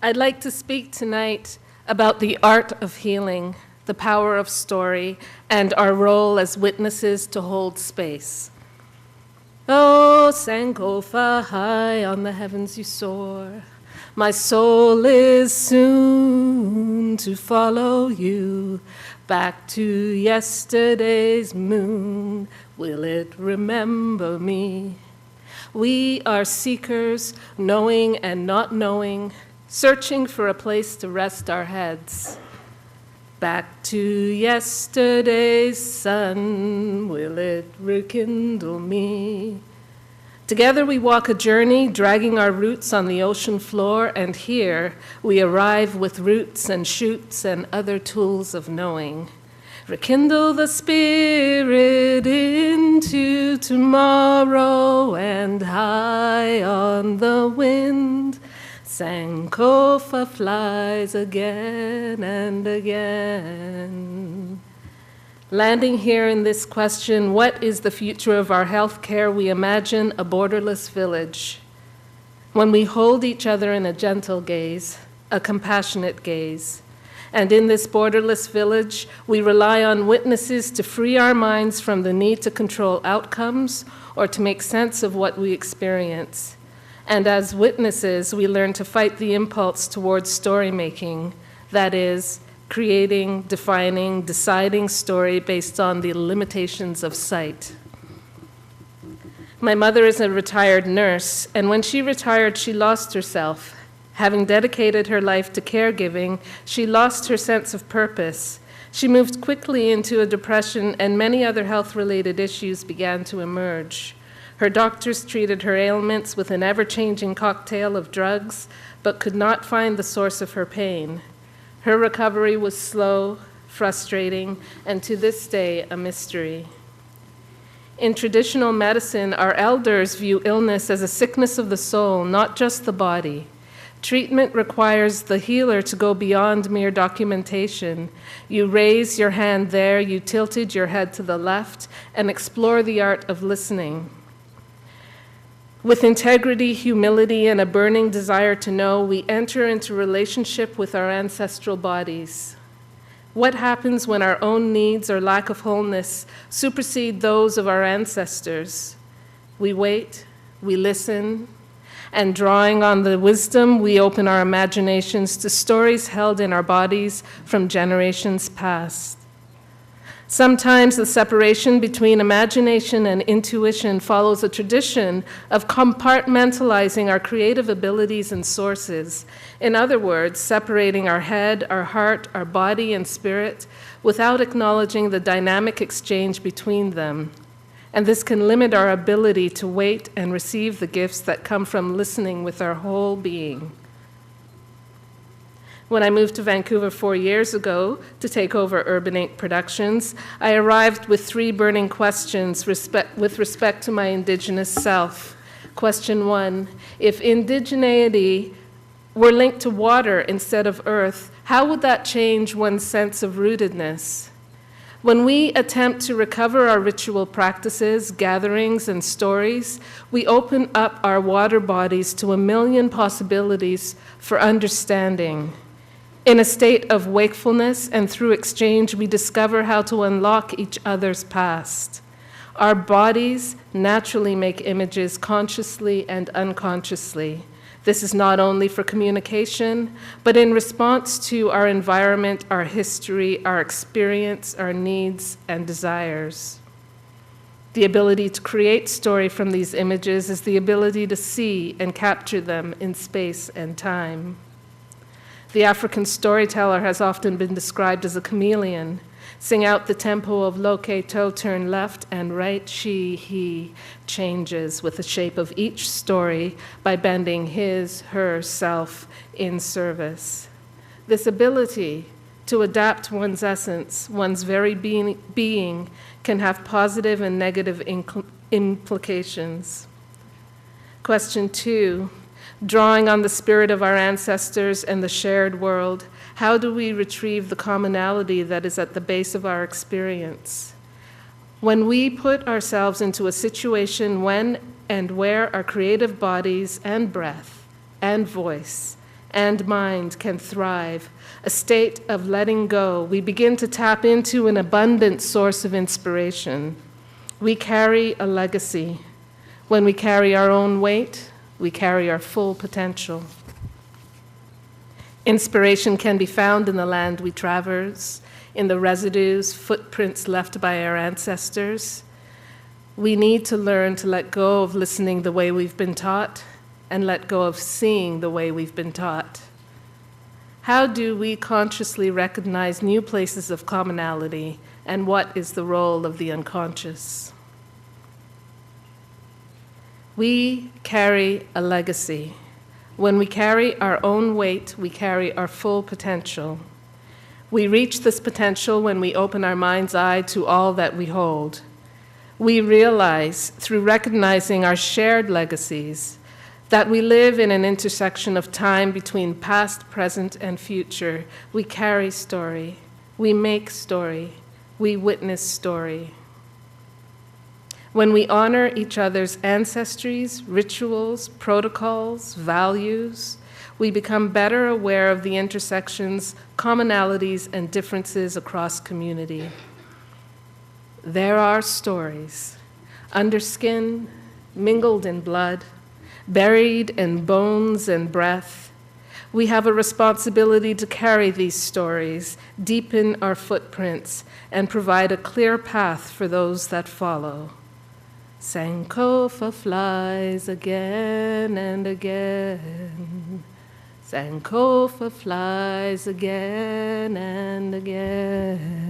I'd like to speak tonight about the art of healing, the power of story, and our role as witnesses to hold space. Oh, Sankofa, high on the heavens you soar. My soul is soon to follow you back to yesterday's moon. Will it remember me? We are seekers, knowing and not knowing, searching for a place to rest our heads. Back to yesterday's sun, will it rekindle me? Together we walk a journey, dragging our roots on the ocean floor, and here we arrive with roots and shoots and other tools of knowing. Rekindle the spirit into tomorrow, and high on the wind, Sankofa flies again and again. Landing here in this question, what is the future of our health care? We imagine a borderless village. When we hold each other in a gentle gaze, a compassionate gaze. And in this borderless village, we rely on witnesses to free our minds from the need to control outcomes or to make sense of what we experience. And as witnesses, we learn to fight the impulse towards story making, that is, creating, defining, deciding story based on the limitations of sight. My mother is a retired nurse, and when she retired, she lost herself. Having dedicated her life to caregiving, she lost her sense of purpose. She moved quickly into a depression, and many other health-related issues began to emerge. Her doctors treated her ailments with an ever-changing cocktail of drugs, but could not find the source of her pain. Her recovery was slow, frustrating, and to this day, a mystery. In traditional medicine, our elders view illness as a sickness of the soul, not just the body. Treatment requires the healer to go beyond mere documentation. You raise your hand there, you tilted your head to the left, and explore the art of listening. With integrity, humility, and a burning desire to know, we enter into relationship with our ancestral bodies. What happens when our own needs or lack of wholeness supersede those of our ancestors? We wait, we listen, and drawing on the wisdom, we open our imaginations to stories held in our bodies from generations past. Sometimes the separation between imagination and intuition follows a tradition of compartmentalizing our creative abilities and sources. In other words, separating our head, our heart, our body, and spirit without acknowledging the dynamic exchange between them. And this can limit our ability to wait and receive the gifts that come from listening with our whole being. When I moved to Vancouver 4 years ago to take over Urban Inc. Productions, I arrived with 3 burning questions with respect to my Indigenous self. Question 1, if indigeneity were linked to water instead of earth, how would that change one's sense of rootedness? When we attempt to recover our ritual practices, gatherings, and stories, we open up our water bodies to a million possibilities for understanding. In a state of wakefulness and through exchange, we discover how to unlock each other's past. Our bodies naturally make images consciously and unconsciously. This is not only for communication, but in response to our environment, our history, our experience, our needs, and desires. The ability to create story from these images is the ability to see and capture them in space and time. The African storyteller has often been described as a chameleon. Sing out the tempo of loketo, turn left and right, she, he changes with the shape of each story by bending his, her, self in service. This ability to adapt one's essence, one's very being, can have positive and negative implications. Question 2, drawing on the spirit of our ancestors and the shared world, how do we retrieve the commonality that is at the base of our experience? When we put ourselves into a situation when and where our creative bodies and breath and voice and mind can thrive, a state of letting go, we begin to tap into an abundant source of inspiration. We carry a legacy. When we carry our own weight, we carry our full potential. Inspiration can be found in the land we traverse, in the residues, footprints left by our ancestors. We need to learn to let go of listening the way we've been taught and let go of seeing the way we've been taught. How do we consciously recognize new places of commonality, and what is the role of the unconscious? We carry a legacy. When we carry our own weight, we carry our full potential. We reach this potential when we open our mind's eye to all that we hold. We realize, through recognizing our shared legacies, that we live in an intersection of time between past, present, and future. We carry story. We make story. We witness story. When we honor each other's ancestries, rituals, protocols, values, we become better aware of the intersections, commonalities, and differences across community. There are stories, under skin, mingled in blood, buried in bones and breath. We have a responsibility to carry these stories, deepen our footprints, and provide a clear path for those that follow. Sankofa flies again and again. Sankofa flies again and again.